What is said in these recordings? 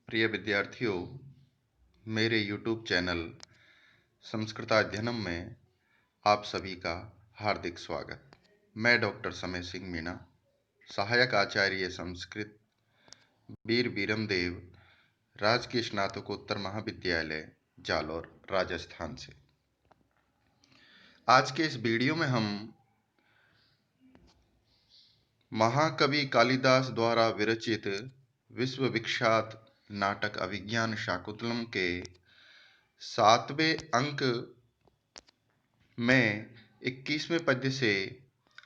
प्रिय विद्यार्थियों, मेरे YouTube चैनल संस्कृताध्ययनम में आप सभी का हार्दिक स्वागत। मैं डॉक्टर समय सिंह मीणा, सहायक आचार्य संस्कृत, वीर बीरमदेव राजकीय स्नातकोत्तर महाविद्यालय, जालौर, राजस्थान से। आज के इस वीडियो में हम महाकवि कालिदास द्वारा विरचित विश्व विख्यात नाटक अभिज्ञान शाकुंतलम के 7वें अंक में 21वें पद्य से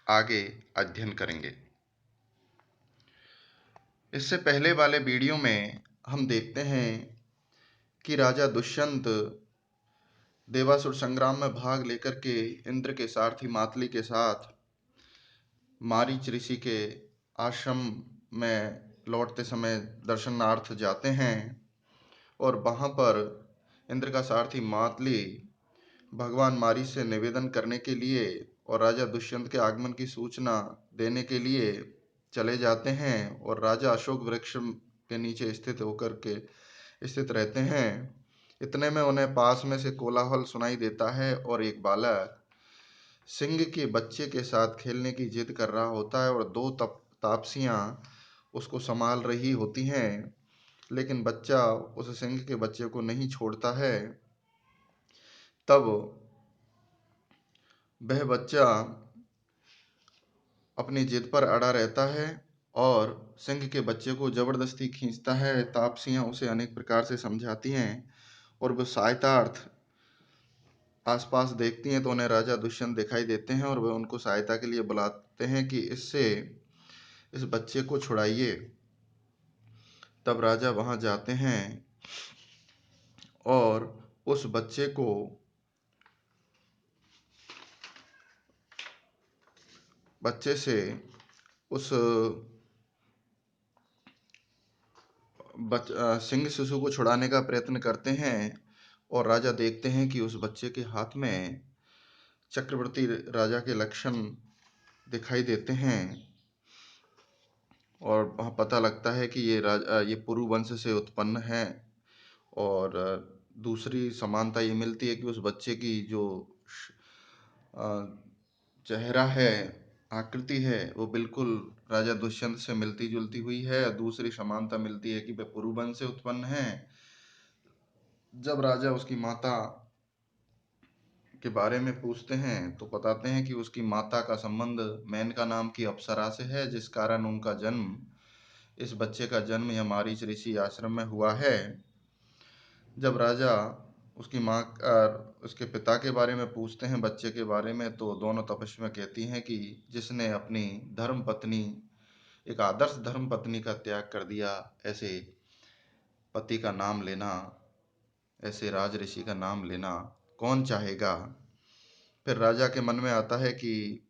आगे अध्ययन करेंगे। इससे पहले वाले वीडियो में हम देखते हैं कि राजा दुष्यंत देवासुर संग्राम में भाग लेकर के इंद्र के सारथी मातली के साथ मारीच ऋषि के आश्रम में लौटते समय दर्शनार्थ जाते हैं और वहाँ पर इंद्र का सारथी मातली भगवान मारीच से निवेदन करने के लिए और राजा दुष्यंत के आगमन की सूचना देने के लिए चले जाते हैं और राजा अशोक वृक्ष के नीचे स्थित रहते हैं। इतने में उन्हें पास में से कोलाहल सुनाई देता है और एक बालक सिंह के बच्चे के साथ खेलने की जिद कर रहा होता है और दो तापसियां उसको संभाल रही होती हैं, लेकिन बच्चा उस सिंह के बच्चे को नहीं छोड़ता है। तब वह बच्चा अपनी जिद पर अड़ा रहता है और सिंह के बच्चे को जबरदस्ती खींचता है। तापसियां उसे अनेक प्रकार से समझाती हैं और वो सहायतार्थ आसपास देखती हैं तो उन्हें राजा दुष्यंत दिखाई देते हैं और वे उनको सहायता के लिए बुलाते हैं कि इस बच्चे को छुड़ाइए। तब राजा वहां जाते हैं और उस बच्चे को बच्चे से उस सिंह शिशु को छुड़ाने का प्रयत्न करते हैं और राजा देखते हैं कि उस बच्चे के हाथ में चक्रवर्ती राजा के लक्षण दिखाई देते हैं और वहाँ पता लगता है कि ये पुरु वंश से उत्पन्न है। और दूसरी समानता ये मिलती है कि उस बच्चे की जो चेहरा है, आकृति है, वो बिल्कुल राजा दुष्यंत से मिलती जुलती हुई है। दूसरी समानता मिलती है कि वे पुरु वंश से उत्पन्न है। जब राजा उसकी माता के बारे में पूछते हैं तो बताते हैं कि उसकी माता का संबंध मेनका नाम की अप्सरा से है, जिस कारण इस बच्चे का जन्म यह मारीच ऋषि आश्रम में हुआ है। जब राजा उसकी माँ उसके पिता के बारे में पूछते हैं, बच्चे के बारे में, तो दोनों तपस्वियां कहती हैं कि जिसने अपनी धर्म पत्नी, एक आदर्श धर्म पत्नी का त्याग कर दिया, ऐसे पति का नाम लेना, ऐसे राज ऋषि का नाम लेना कौन चाहेगा। फिर राजा के मन में आता है कि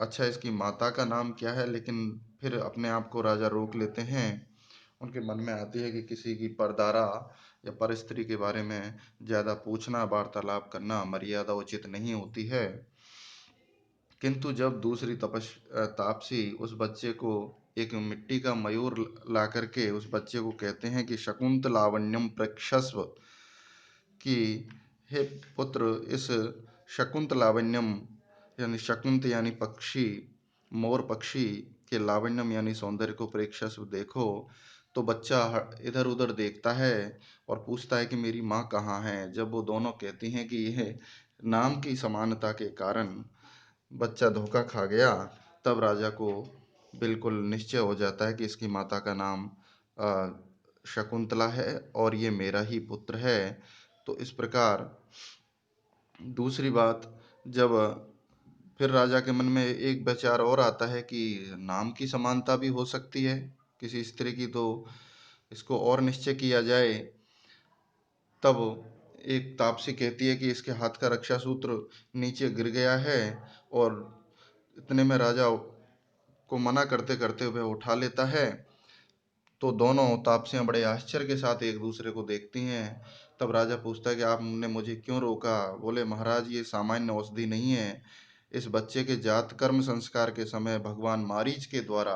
अच्छा, इसकी माता का नाम क्या है, लेकिन फिर अपने आप को राजा रोक लेते हैं। उनके मन में आती है कि किसी की परदारा या परस्त्री के बारे में ज़्यादा पूछना, वार्तालाप करना मर्यादा उचित नहीं होती है। किंतु जब दूसरी तापसी उस बच्चे को एक मिट्टी का मयूर ला करके उस बच्चे को कहते हैं कि शकुंत लावण्यम प्रेक्षस्व, कि हे पुत्र, इस शकुंत लावण्यम यानी शकुंत यानी पक्षी, मोर पक्षी के लावण्यम यानी सौंदर्य को प्रेक्षस्व देखो, तो बच्चा इधर उधर देखता है और पूछता है कि मेरी माँ कहाँ है। जब वो दोनों कहती हैं कि यह नाम की समानता के कारण बच्चा धोखा खा गया, तब राजा को बिल्कुल निश्चय हो जाता है कि इसकी माता का नाम शकुंतला है और ये मेरा ही पुत्र है। तो इस प्रकार दूसरी बात, जब फिर राजा के मन में एक विचार और आता है कि नाम की समानता भी हो सकती है किसी स्त्री की, तो इसको और निश्चय किया जाए। तब एक तापसी कहती है कि इसके हाथ का रक्षा सूत्र नीचे गिर गया है, और इतने में राजा को मना करते करते वह उठा लेता है। तो दोनों तापसियां बड़े आश्चर्य के साथ एक दूसरे को देखती हैं। तब राजा पूछता है कि आपने मुझे क्यों रोका। बोले, महाराज, ये सामान्य औषधि नहीं है। इस बच्चे के जात कर्म संस्कार के समय भगवान मारीच के द्वारा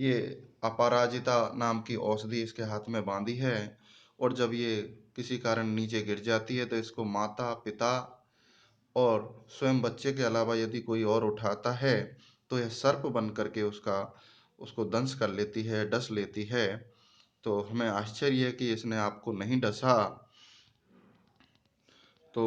ये अपराजिता नाम की औषधि इसके हाथ में बांधी है, और जब ये किसी कारण नीचे गिर जाती है तो इसको माता पिता और स्वयं बच्चे के अलावा यदि कोई और उठाता है तो यह सर्प बन करके उसको दंश कर लेती है, डस लेती है। तो हमें आश्चर्य है कि इसने आपको नहीं डसा। तो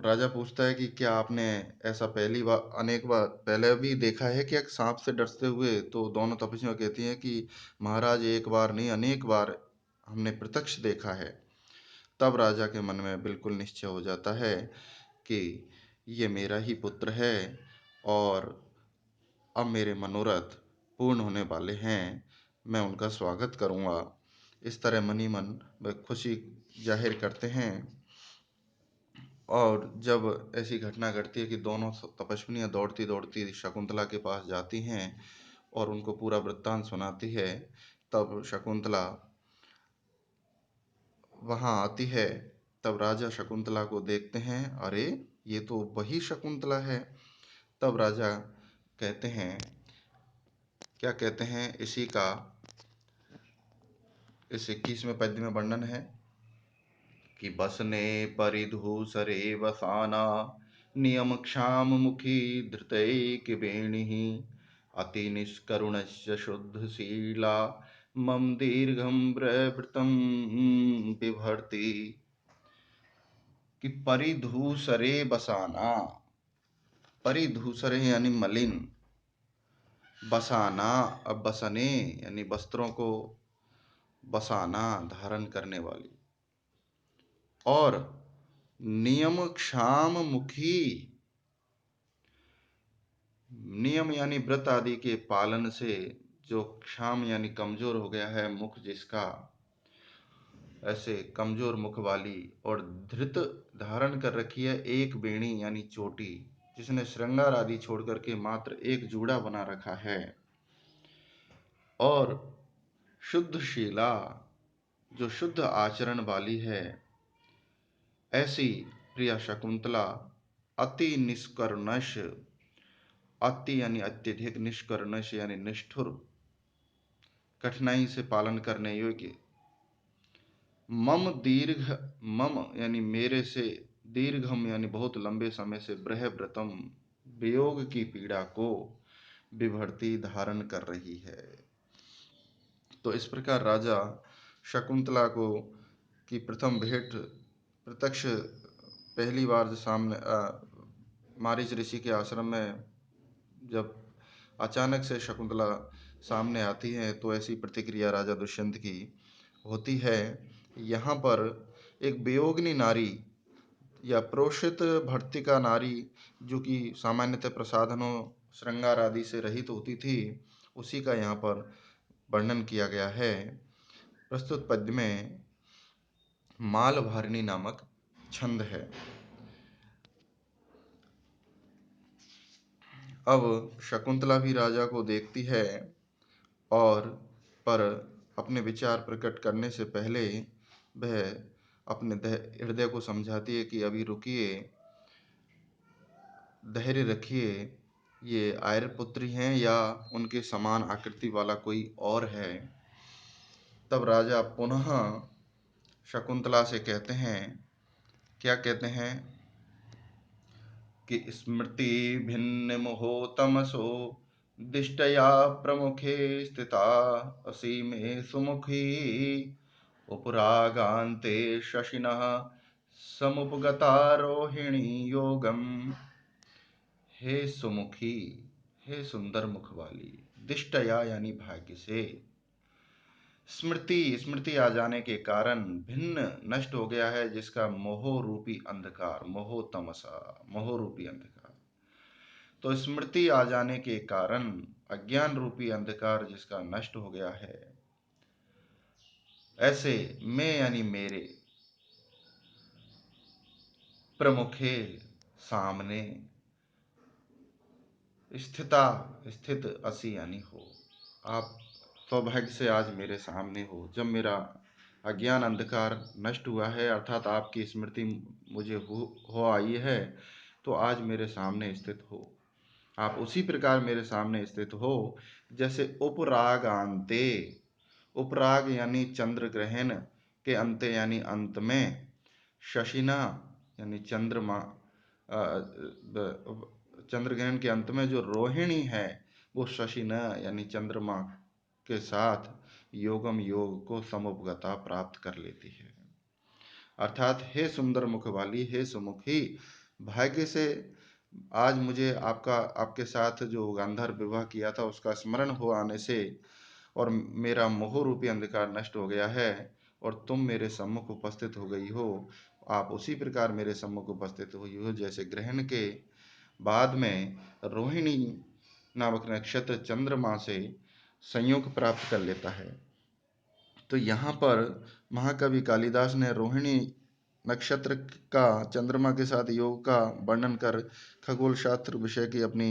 राजा पूछता है कि क्या आपने ऐसा पहली बार अनेक बार पहले भी देखा है क्या सांप से डरते हुए? तो दोनों तपस्वियां कहती हैं कि महाराज, एक बार नहीं अनेक बार हमने प्रत्यक्ष देखा है। तब राजा के मन में बिल्कुल निश्चय हो जाता है कि ये मेरा ही पुत्र है और अब मेरे मनोरथ पूर्ण होने वाले हैं, मैं उनका स्वागत करूंगा। इस तरह मन ही मन वे खुशी जाहिर करते हैं। और जब ऐसी घटना घटती है कि दोनों तपस्विनियां दौड़ती दौड़ती शकुंतला के पास जाती हैं और उनको पूरा वृत्तांत सुनाती है, तब शकुंतला वहां आती है। तब राजा शकुंतला को देखते हैं, अरे ये तो वही शकुंतला है। तब राजा कहते हैं, क्या कहते हैं, इस 21वें पद्य में वर्णन है कि बसने परिधूसरे वसाना नियम क्षाम मुखी धृतैक वेणि अति निष्करुणस्य शुद्धशीला मम दीर्घम प्रवृतम बिभर्ति। कि परिधूसरे बसाना, परिधूसरे यानी मलिन, बसाना अब बसने यानी वस्त्रों को बसाना धारण करने वाली, और नियम क्षाम मुखी, नियम यानी व्रत आदि के पालन से जो क्षाम यानी कमजोर हो गया है मुख जिसका, ऐसे कमजोर मुख वाली, और धृत धारण कर रखी है एक बेणी यानी चोटी, जिसने श्रृंगार आदि छोड़ करके मात्र एक जूड़ा बना रखा है, और शुद्धशीला जो शुद्ध आचरण वाली है, ऐसी प्रिया शकुंतला अति निष्कर्णश, अति यानी अत्यधिक, निष्कर्णश यानी निष्ठुर, कठिनाई से पालन करने योग्य, मम दीर्घ, मम यानी मेरे से, दीर्घम यानी बहुत लंबे समय से, ब्रहव्रतम वियोग की पीड़ा को, विभर्ती धारण कर रही है। तो इस प्रकार राजा शकुंतला को की प्रथम भेंट प्रत्यक्ष पहली बार जो सामने मारीच ऋषि के आश्रम में जब अचानक से शकुंतला सामने आती है तो ऐसी प्रतिक्रिया राजा दुष्यंत की होती है। यहाँ पर एक वियोगिनी नारी या प्रोषित भर्तिका नारी, जो कि सामान्यतः प्रसाधनों श्रृंगार आदि से रहित होती थी, उसी का यहाँ पर वर्णन किया गया है। प्रस्तुत पद्य में मालभारिणी नामक छंद है। अब शकुंतला भी राजा को देखती है और पर अपने विचार प्रकट करने से पहले वह अपने हृदय को समझाती है कि अभी रुकिए, धैर्य रखिए, ये आर्यपुत्री हैं या उनके समान आकृति वाला कोई और है। तब राजा पुनः शकुंतला से कहते हैं, क्या कहते हैं कि स्मृति भिन्न मोहो तमसो दिष्टया प्रमुखे स्थिता असीमे सुमुखी उपरागान्ते शशिनः समुपगता रोहिणी योगम। हे सुमुखी, हे सुंदर मुख वाली, दिष्टया यानी भाग्य से, स्मृति स्मृति आ जाने के कारण, भिन्न नष्ट हो गया है जिसका मोह रूपी अंधकार, मोह तमसा मोह रूपी अंधकार, तो स्मृति आ जाने के कारण अज्ञान रूपी अंधकार जिसका नष्ट हो गया है, ऐसे मैं यानी मेरे प्रमुखे सामने स्थित असी यानी हो, आप सौभाग्य से आज मेरे सामने हो। जब मेरा अज्ञान अंधकार नष्ट हुआ है, अर्थात आपकी स्मृति मुझे हो आई है, तो आज मेरे सामने स्थित हो। आप उसी प्रकार मेरे सामने स्थित हो जैसे उपरागांते, उपराग यानी चंद्र ग्रहण के अंते यानी अंत में, शशिना यानी चंद्रमा, चंद्र ग्रहण के अंत में जो रोहिणी है वो शशिना यानी चंद्रमा के साथ योगम योग को समुपगता प्राप्त कर लेती है। अर्थात हे सुंदर मुख वाली, हे सुमुखी, भाग्य से आज मुझे आपके साथ जो गांधार विवाह किया था उसका स्मरण हो आने से और मेरा मोह रूपी अंधकार नष्ट हो गया है और तुम मेरे सम्मुख उपस्थित हो गई हो। आप उसी प्रकार मेरे सम्मुख उपस्थित हुई हो जैसे ग्रहण के बाद में रोहिणी नामक नक्षत्र चंद्रमा से संयोग प्राप्त कर लेता है। तो यहाँ पर महाकवि कालिदास ने रोहिणी नक्षत्र का चंद्रमा के साथ योग का वर्णन कर खगोल शास्त्र विषय की अपनी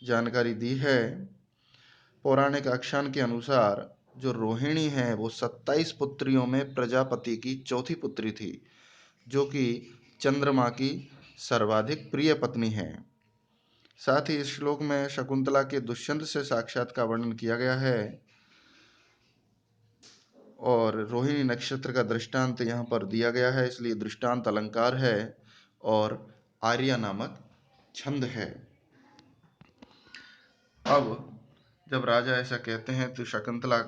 जानकारी दी है। पौराणिक आख्यान के अनुसार जो रोहिणी है वो 27 पुत्रियों में प्रजापति की चौथी पुत्री थी, जो कि चंद्रमा की सर्वाधिक प्रिय पत्नी है। साथ ही इस श्लोक में शकुंतला के दुष्यंत से साक्षात का वर्णन किया गया है और रोहिणी नक्षत्र का दृष्टांत यहाँ पर दिया गया है, इसलिए दृष्टांत अलंकार है और आर्या नामक छंद है। अब जब राजा ऐसा कहते हैं तो शकुंतला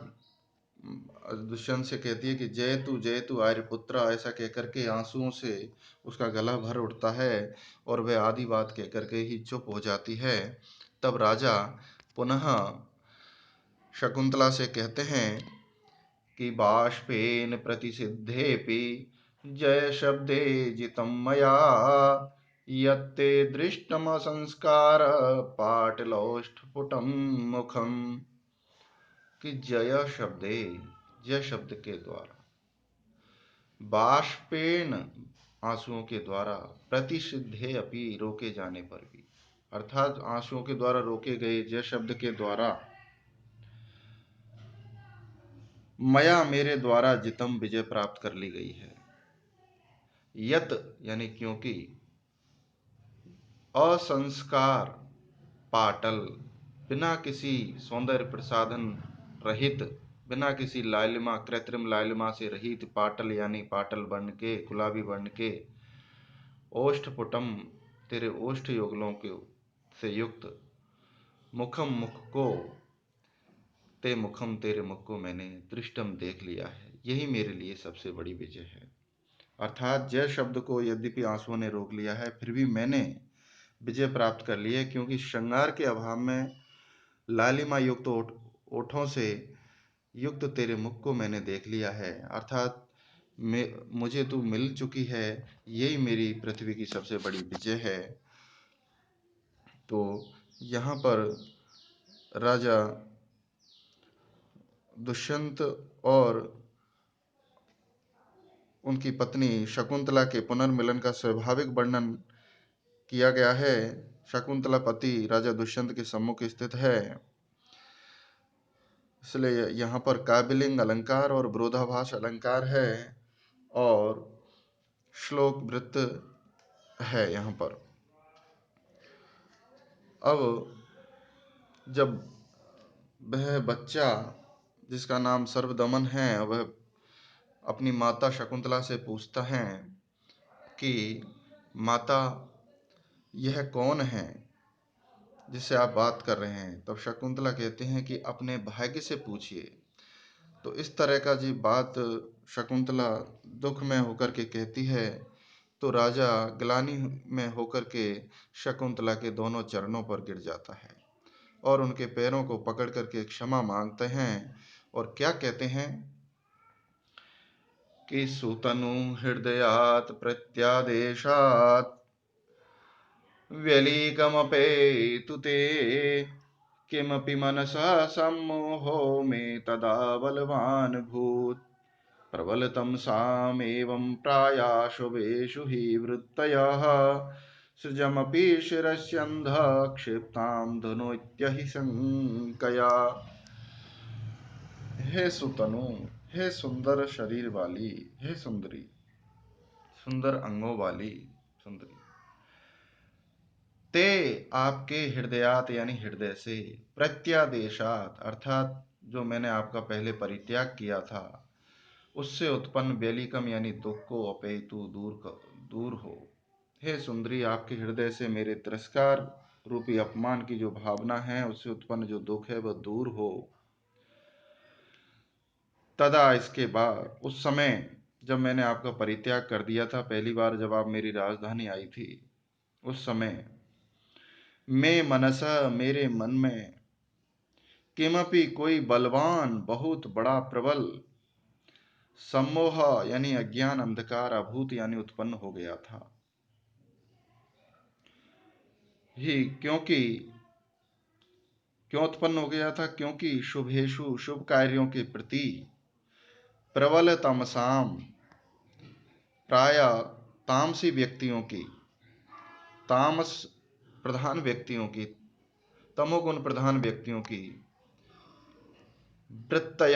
दुष्यंत से कहती है कि जय तू आर्यपुत्र, ऐसा कहकर के आंसुओं से उसका गला भर उठता है और वह आधी बात कहकर के ही चुप हो जाती है। तब राजा पुनः शकुंतला से कहते हैं कि बाष्पेन प्रतिसिद्धेपि जय शब्दे जितं मया, यत्ते दृष्टम संस्कार पाटलौष्ठपुटं मुखम। कि जय शब्द के द्वारा, बाष्पेन आंसुओं के द्वारा, प्रतिसिद्धे अपि रोके जाने पर भी, अर्थात आंसुओं के द्वारा रोके गए जय शब्द के द्वारा, मया मेरे द्वारा जितम विजय प्राप्त कर ली गई है। यत यानी क्योंकि, असंस्कार पाटल बिना किसी सौंदर्य प्रसाधन रहित, बिना किसी लालिमा कृत्रिम लालिमा से रहित, पाटल यानी पाटल बन के, गुलाबी बन के, ओष्ठपुटम तेरे ओष्ठ युगलों के से युक्त, मुखम मुख को, ते मुखम तेरे मुख को मैंने दृष्टम देख लिया है, यही मेरे लिए सबसे बड़ी विजय है। अर्थात जय शब्द को यद्यपि आंसुओं ने रोक लिया है फिर भी मैंने विजय प्राप्त कर ली है, क्योंकि श्रृंगार के अभाव में लालिमा युक्त ओठों से युक्त तेरे मुख को मैंने देख लिया है। अर्थात मुझे तू मिल चुकी है, यही मेरी पृथ्वी की सबसे बड़ी विजय है। तो यहाँ पर राजा दुष्यंत और उनकी पत्नी शकुंतला के पुनर्मिलन का स्वाभाविक वर्णन किया गया है। शकुंतला पति राजा दुष्यंत के सम्मुख स्थित है, इसलिए यहाँ पर काव्यलिंग अलंकार और विरोधाभास अलंकार है और श्लोक वृत्त है यहाँ पर। अब जब वह बच्चा जिसका नाम सर्वदमन है वह अपनी माता शकुंतला से पूछता है कि माता यह कौन है जिससे आप बात कर रहे हैं, तब शकुंतला कहते हैं कि अपने भाग्य से पूछिए। तो इस तरह का जी बात शकुंतला दुख में होकर के कहती है, तो राजा ग्लानि में होकर के शकुंतला के दोनों चरणों पर गिर जाता है और उनके पैरों को पकड़ करके क्षमा मांगते हैं और क्या कहते हैं कि सुतनु हृदयात् प्रत्यादेशात् व्यलीकमपेतु ते, किमपि मनसा सम्मोहो मे तदा बलवान् भूत्, प्रबलतम सामेवं प्रायाशुवेषु हि वृत्तयः, सृजमपि शिरस्यन्धः क्षिप्तां धनुत्यहि शङ्कया। हे सुतनु, हे सुंदर शरीर वाली, हे सुंदरी, सुंदर अंगों वाली सुंदरी, ते आपके हृदयात यानी हृदय से, प्रत्यादेशात अर्थात जो मैंने आपका पहले परित्याग किया था उससे उत्पन्न बेलिकम यानी दुख को अपेतु दूर हो। हे सुंदरी, आपके हृदय से मेरे तिरस्कार रूपी अपमान की जो भावना है उससे उत्पन्न जो दुख है वह दूर हो। तदा इसके बाद, उस समय जब मैंने आपका परित्याग कर दिया था, पहली बार जब आप मेरी राजधानी आई थी, उस समय मैं मनसा मेरे मन में किमपि कोई बलवान बहुत बड़ा प्रबल सम्मोह यानी अज्ञान अंधकार अभूत यानी उत्पन्न हो गया था ही। क्यों उत्पन्न हो गया था? क्योंकि शुभेशु शुभ कार्यों के प्रति प्रबल तमसाम प्राय तामसी व्यक्तियों की, तामस प्रधान व्यक्तियों की, तमोगुण प्रधान व्यक्तियों की वृत्तय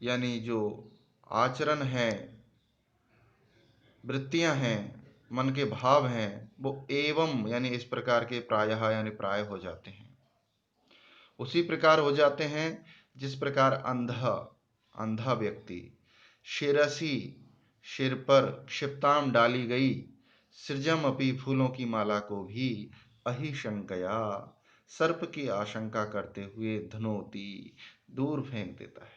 यानी जो आचरण है, वृत्तियां हैं, मन के भाव हैं, वो एवं यानी इस प्रकार के प्रायः यानी प्राय हो जाते हैं, उसी प्रकार हो जाते हैं जिस प्रकार अंधा अंधा व्यक्ति शिरसी सिर पर क्षिप्ताम डाली गई सृजम अपी फूलों की माला को भी अहिशंकया सर्प की आशंका करते हुए धनोती दूर फेंक देता है।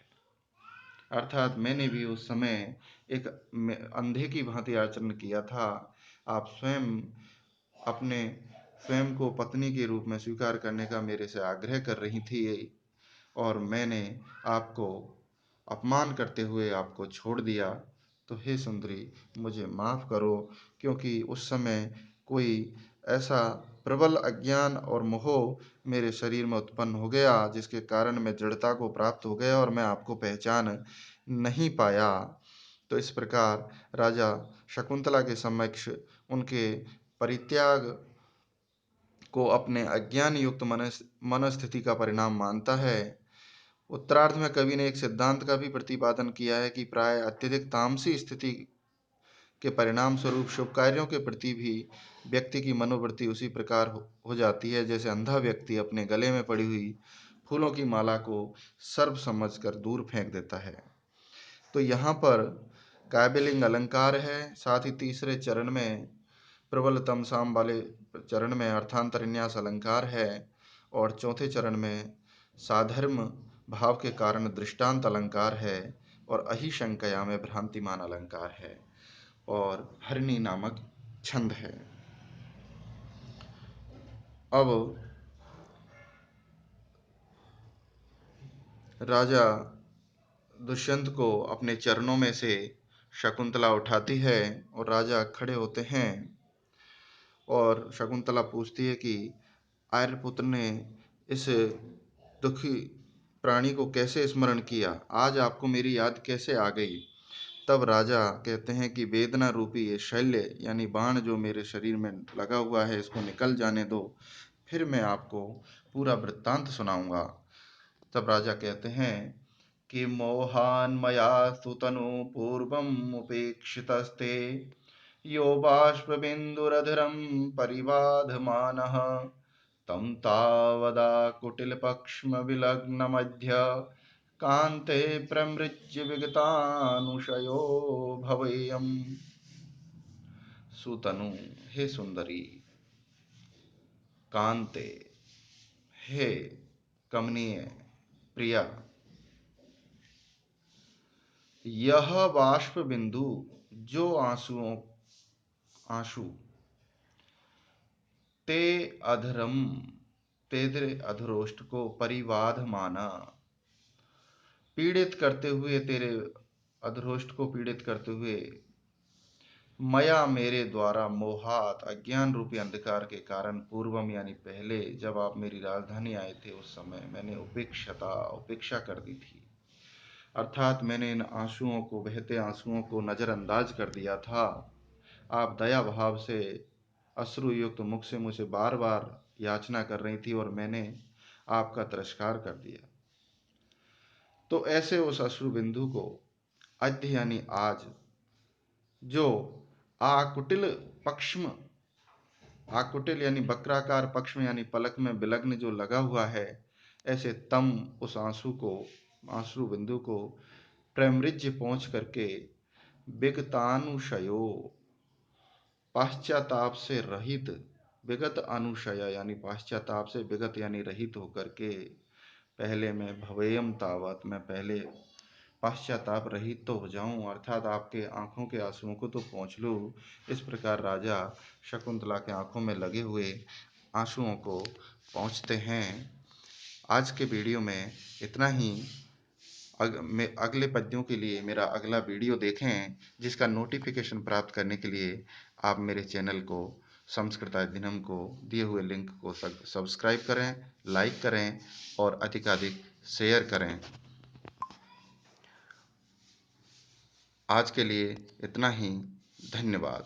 अर्थात मैंने भी उस समय एक अंधे की भांति आचरण किया था। आप स्वयं अपने स्वयं को पत्नी के रूप में स्वीकार करने का मेरे से आग्रह कर रही थी और मैंने आपको अपमान करते हुए आपको छोड़ दिया। तो हे सुंदरी, मुझे माफ करो, क्योंकि उस समय कोई ऐसा प्रबल अज्ञान और मोह मेरे शरीर में उत्पन्न हो गया जिसके कारण मैं जड़ता को प्राप्त हो गया और मैं आपको पहचान नहीं पाया। तो इस प्रकार राजा शकुंतला के समक्ष उनके परित्याग को अपने अज्ञान युक्त मनस्थिति का परिणाम मानता है। उत्तरार्ध में कवि ने एक सिद्धांत का भी प्रतिपादन किया है कि प्राय अत्यधिक तामसी स्थिति के परिणाम स्वरूप शुभ कार्यों के प्रति भी व्यक्ति की मनोवृत्ति उसी प्रकार हो जाती है जैसे अंधा व्यक्ति अपने गले में पड़ी हुई फूलों की माला को सर्प समझकर दूर फेंक देता है। तो यहाँ पर काव्यलिंग अलंकार है, साथ ही तीसरे चरण में प्रबल तमसाम वाले चरण में अर्थांतरन्यास अलंकार है और चौथे चरण में साधर्म भाव के कारण दृष्टांत अलंकार है और अहिशंकया में भ्रांतिमान अलंकार है और हरिणी नामक छंद है। अब राजा दुष्यंत को अपने चरणों में से शकुंतला उठाती है और राजा खड़े होते हैं और शकुंतला पूछती है कि आर्यपुत्र ने इस दुखी प्राणी को कैसे स्मरण किया, आज आपको मेरी याद कैसे आ गई? तब राजा कहते हैं कि वेदना रूपी ये शल्य यानी बाण जो मेरे शरीर में लगा हुआ है इसको निकल जाने दो, फिर मैं आपको पूरा वृत्तांत सुनाऊंगा। तब राजा कहते हैं कि मोहान मया सुतनु पूर्वम उपेक्षितस्ते यो बाष्पबिन्दुरधरं परिबाधमानः तं तावदाकुटिलपक्ष्मविलग्नमध्य कान्ते प्रमृज्य विगतानुशयो भवेयम्। सुतनु, हे सुंदरी, कांते, हे कमनीय प्रिया, यह बाष्प बिंदु जो आंसू ते अधरम तेरे अधरोष्ट को परिवाध माना पीड़ित करते हुए, तेरे अधरोष्ट को पीड़ित करते हुए मया मेरे द्वारा मोहात अज्ञान रूपी अंधकार के कारण पूर्वम यानी पहले जब आप मेरी राजधानी आए थे उस समय मैंने उपेक्षा कर दी थी। अर्थात मैंने इन आंसुओं को, बहते आंसुओं को नजरअंदाज कर दिया था। आप दया भाव से अश्रु युक्त मुख से मुझे बार बार याचना कर रही थी और मैंने आपका तिरस्कार कर दिया। तो ऐसे उस अश्रु बिंदु को अद्य यानी आज जो आकुटिल पक्ष्म आकुटिल यानी वक्राकार पक्ष में यानी पलक में विलग्न जो लगा हुआ है, ऐसे तम उस आंसू बिंदु को प्रमृज्य पहुंच करके विगतानुशयो पश्चाताप से रहित, विगत अनुशय यानी पश्चाताप से विगत यानी रहित होकर के, पहले मैं भवेयम तावत, मैं पहले पश्चाताप रहित तो हो जाऊं, अर्थात आपके आंखों के आंसुओं को तो पहुंच लूं। इस प्रकार राजा शकुंतला के आंखों में लगे हुए आंसुओं को पहुंचते हैं। आज के वीडियो में इतना ही। अगले पद्यों के लिए मेरा अगला वीडियो देखें, जिसका नोटिफिकेशन प्राप्त करने के लिए आप मेरे चैनल को संस्कृताधीनम को दिए हुए लिंक को सब्सक्राइब करें, लाइक करें और अधिकाधिक शेयर करें। आज के लिए इतना ही। धन्यवाद।